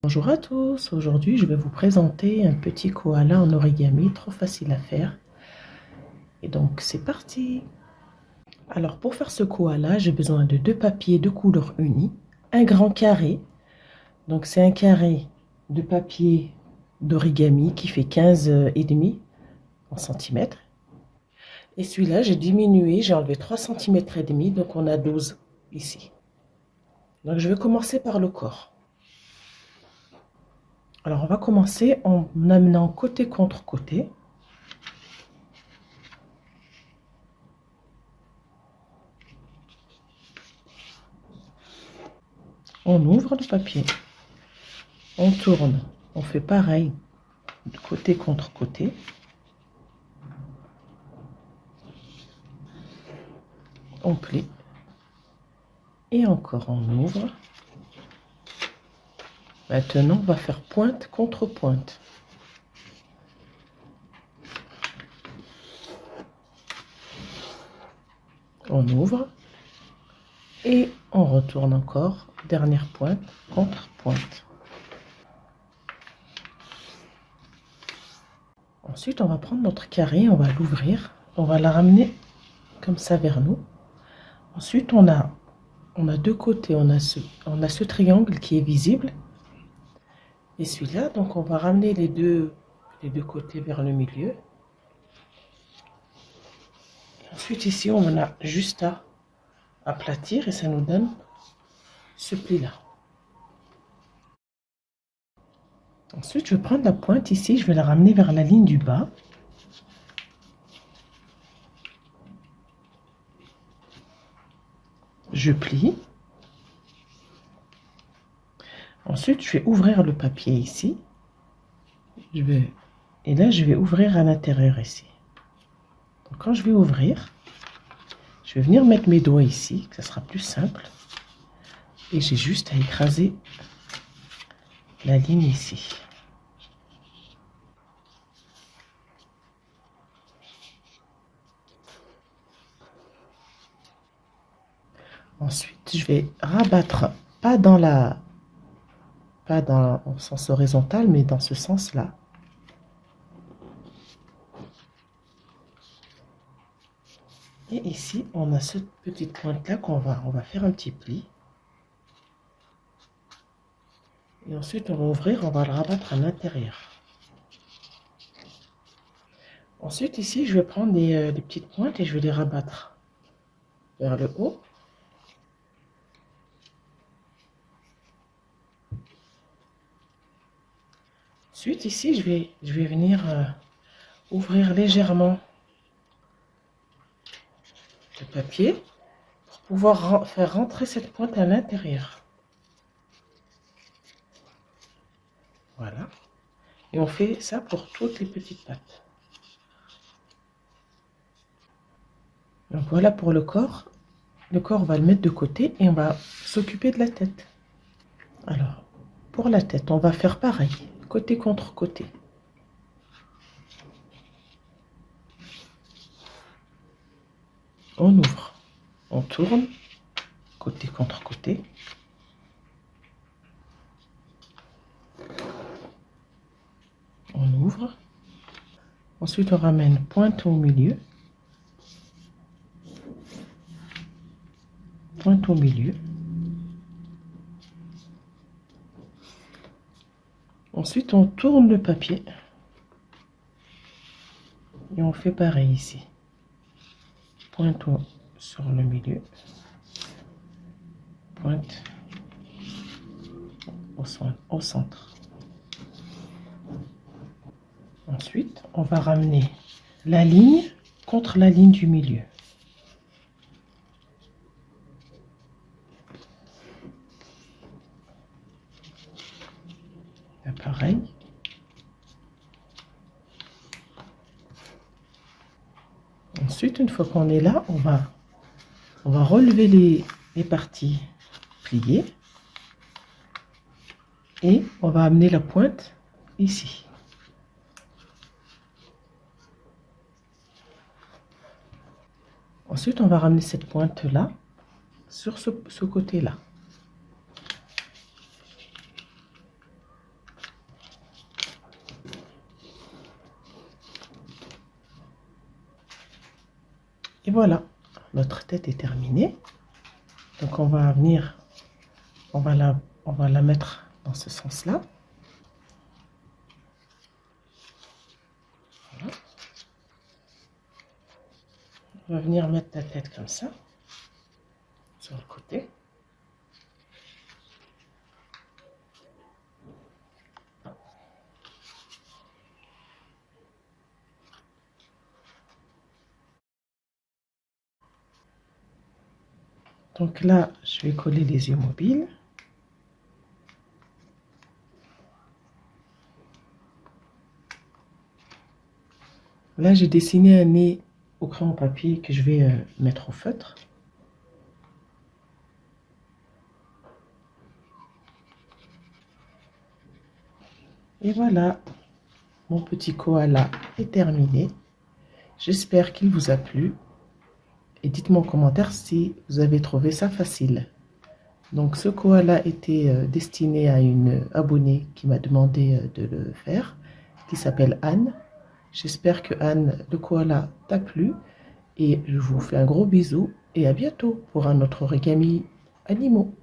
Bonjour à tous, aujourd'hui je vais vous présenter un petit koala en origami, trop facile à faire. Et donc c'est parti. Alors pour faire ce koala, j'ai besoin de deux papiers de couleur unie, un grand carré, donc c'est un carré de papier d'origami qui fait 15 et demi en centimètres. Et celui-là j'ai diminué, j'ai enlevé 3 centimètres et demi, donc on a 12 ici. Donc je vais commencer par le corps. Alors on va commencer en amenant côté contre côté. On ouvre le papier, on tourne, on fait pareil, de côté contre côté. On plie et encore on ouvre. Maintenant, on va faire pointe contre pointe. On ouvre et on retourne encore, dernière pointe contre pointe. Ensuite, on va prendre notre carré, on va l'ouvrir, on va la ramener comme ça vers nous. Ensuite, on a deux côtés, on a ce triangle qui est visible. Et celui-là, donc on va ramener les deux côtés vers le milieu. Ensuite, ici, on a juste à aplatir et ça nous donne ce pli-là. Ensuite, je vais prendre la pointe ici, je vais la ramener vers la ligne du bas. Je plie. Ensuite, je vais ouvrir le papier ici. Et là, je vais ouvrir à l'intérieur ici. Donc, quand je vais ouvrir, je vais venir mettre mes doigts ici, que ça sera plus simple. Et j'ai juste à écraser la ligne ici. Ensuite, je vais rabattre, pas dans le sens horizontal, mais dans ce sens-là. Et ici, on a cette petite pointe-là qu'on va faire un petit pli. Et ensuite, on va ouvrir, on va le rabattre à l'intérieur. Ensuite, ici, je vais prendre des petites pointes et je vais les rabattre vers le haut. Ensuite, ici, je vais venir ouvrir légèrement le papier pour pouvoir faire rentrer cette pointe à l'intérieur. Voilà. Et on fait ça pour toutes les petites pattes. Donc voilà pour le corps. Le corps, on va le mettre de côté et on va s'occuper de la tête. Alors, pour la tête, on va faire pareil, côté contre côté. On ouvre, on tourne, côté contre côté. On ouvre. Ensuite, on ramène pointe au milieu. Pointe au milieu. Ensuite, on tourne le papier. Et on fait pareil ici. Pointe sur le milieu. Pointe au centre. Ensuite, on va ramener la ligne contre la ligne du milieu. Pareil. Ensuite, une fois qu'on est là, on va relever les parties pliées et on va amener la pointe ici. Ensuite, on va ramener cette pointe-là sur ce côté-là. Et voilà, notre tête est terminée. Donc on va venir, on va la mettre dans ce sens-là. Voilà. On va venir mettre la tête comme ça, sur le côté. Donc là, je vais coller les yeux mobiles. Là, j'ai dessiné un nez au crayon papier que je vais mettre au feutre. Et voilà, mon petit koala est terminé. J'espère qu'il vous a plu. Et dites-moi en commentaire si vous avez trouvé ça facile. Donc ce koala était destiné à une abonnée qui m'a demandé de le faire, qui s'appelle Anne. J'espère que Anne, le koala, t'a plu. Et je vous fais un gros bisou et à bientôt pour un autre origami animaux.